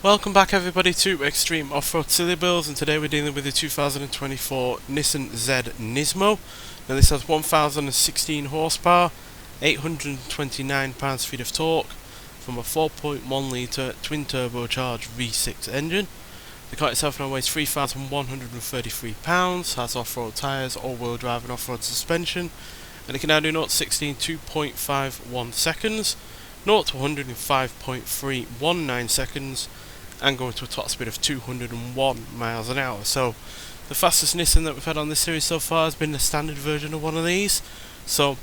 Welcome back everybody to Extreme Off-Road Silly Builds, and today we're dealing with the 2024 Nissan Z NISMO. Now this has 1016 horsepower, 829 pounds-feet of torque from a 4.1 litre twin turbocharged V6 engine. The car itself now weighs 3,133 pounds, has off-road tyres, all-wheel drive and off-road suspension, and it can now do 0 to 60 in 2.51 seconds, 0 to 100 in 5.319 seconds, and going to a top speed of 201 miles an hour. So the fastest Nissan that we've had on this series so far has been the standard version of one of these, so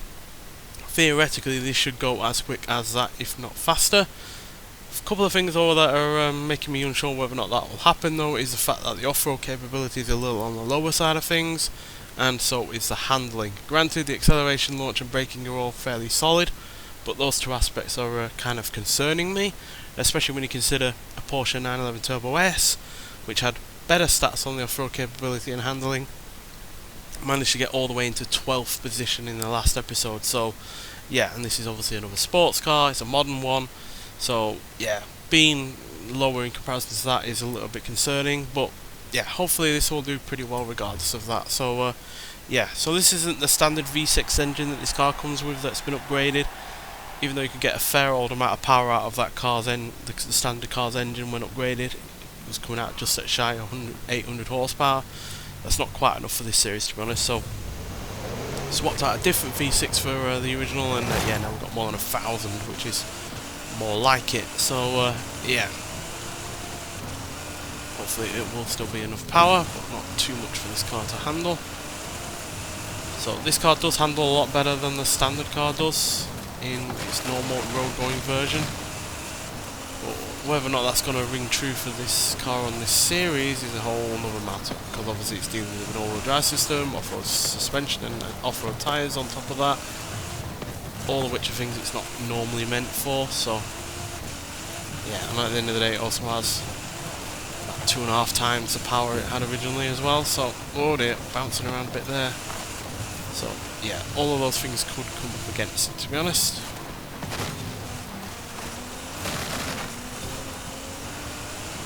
theoretically this should go as quick as that, if not faster. A couple of things though that are making me unsure whether or not that will happen though is the fact that the off-road capability is a little on the lower side of things, and so is the handling. Granted, the acceleration, launch and braking are all fairly solid, but those two aspects are kind of concerning me, especially when you consider a Porsche 911 Turbo S, which had better stats on the off-road capability and handling, managed to get all the way into 12th position in the last episode. So yeah, and this is obviously another sports car, it's a modern one, so yeah, being lower in comparison to that is a little bit concerning, but yeah, hopefully this will do pretty well regardless of that. So yeah, so this isn't the standard V6 engine that this car comes with that's been upgraded, even though you could get a fair old amount of power out of that car's the standard car's engine when upgraded. It was coming out just at shy of 800 horsepower. That's not quite enough for this series, to be honest, so swapped out a different V6 for the original, and yeah, now we've got more than 1,000, which is more like it. So yeah, hopefully it will still be enough power, but not too much for this car to handle. So this car does handle a lot better than the standard car does in its normal road going version, but whether or not that's going to ring true for this car on this series is a whole other matter, because obviously it's dealing with an all-wheel drive system, off-road suspension and off-road tyres on top of that, all of which are things it's not normally meant for. So yeah, and at the end of the day it also has about 2.5 times the power it had originally as well, so oh dear, bouncing around a bit there. So yeah, all of those things could come up against it, to be honest.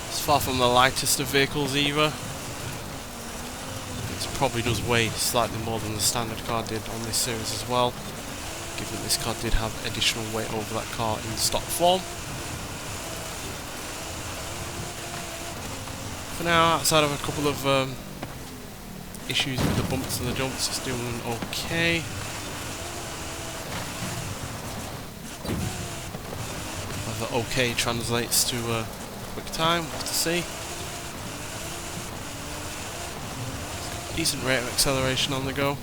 It's far from the lightest of vehicles either. It probably does weigh slightly more than the standard car did on this series as well, given this car did have additional weight over that car in stock form. For now, outside of a couple of issues with the bumps and the jumps, it's doing okay. Whether okay translates to quick time, we'll have to see. Decent rate of acceleration on the go.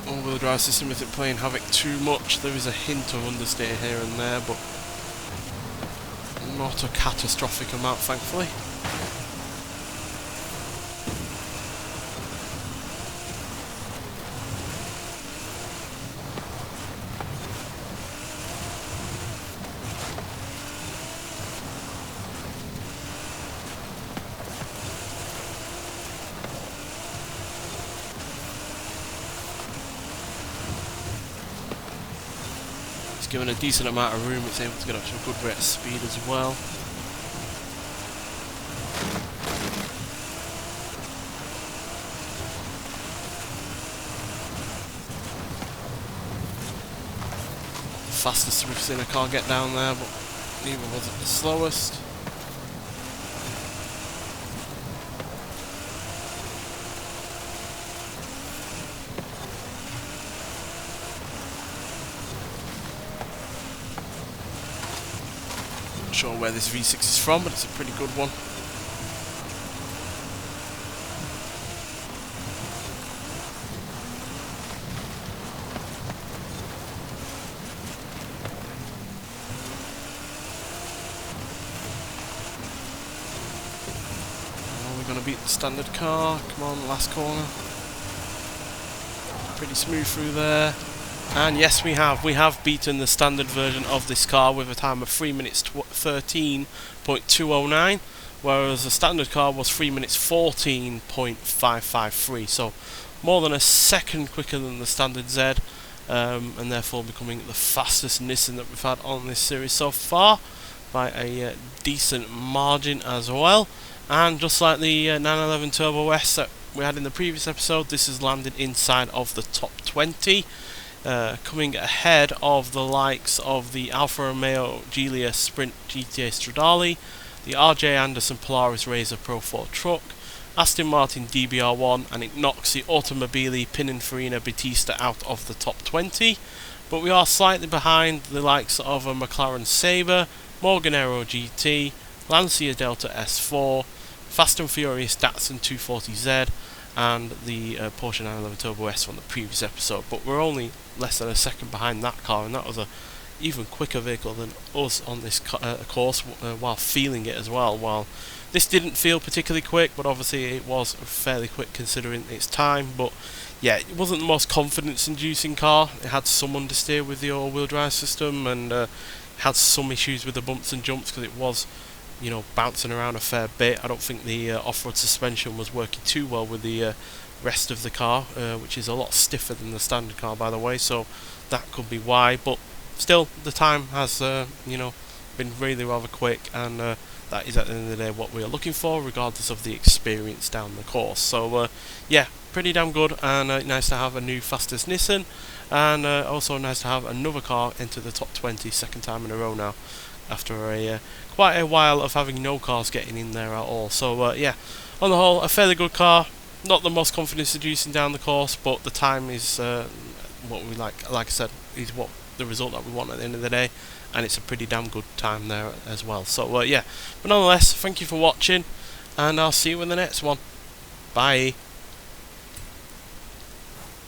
All-wheel drive system isn't playing havoc too much. There is a hint of understeer here and there, but not a catastrophic amount, thankfully. Given a decent amount of room, it's able to get up to a good rate of speed as well. Fastest we've seen a car get down there, but neither was it the slowest. Not sure where this V6 is from, but it's a pretty good one. We're going to beat the standard car. Come on, last corner. Pretty smooth through there. And yes, we have beaten the standard version of this car with a time of 3 minutes 13.209. whereas the standard car was 3 minutes 14.553, so more than a second quicker than the standard Z, and therefore becoming the fastest Nissan that we've had on this series so far by a decent margin as well. And just like the 911 Turbo S that we had in the previous episode, this has landed inside of the top 20, coming ahead of the likes of the Alfa Romeo Giulia Sprint GTA Stradale, the RJ Anderson Polaris Razor Pro 4 truck, Aston Martin DBR1, and it knocks the Automobili Pininfarina Battista out of the top 20. But we are slightly behind the likes of a McLaren Sabre, Morganero GT, Lancia Delta S4, Fast and Furious Datsun 240Z, and the Porsche 911 Turbo S from the previous episode. But we're only less than a second behind that car, and that was a even quicker vehicle than us on this course, while feeling it as well. While this didn't feel particularly quick, but obviously it was fairly quick considering its time. But yeah, it wasn't the most confidence-inducing car. It had some understeer with the all-wheel drive system, and had some issues with the bumps and jumps because it was, you know, bouncing around a fair bit. I don't think the off-road suspension was working too well with the rest of the car, which is a lot stiffer than the standard car, by the way, so that could be why. But still, the time has you know, been really rather quick, and that is at the end of the day what we are looking for, regardless of the experience down the course. So yeah, pretty damn good, and nice to have a new fastest Nissan, and also nice to have another car into the top 20, second time in a row now, after a quite a while of having no cars getting in there at all. So yeah, on the whole, a fairly good car. Not the most confidence inducing down the course, but the time is what we like I said, is what the result that we want at the end of the day, and it's a pretty damn good time there as well. So yeah, but nonetheless, thank you for watching, and I'll see you in the next one. Bye.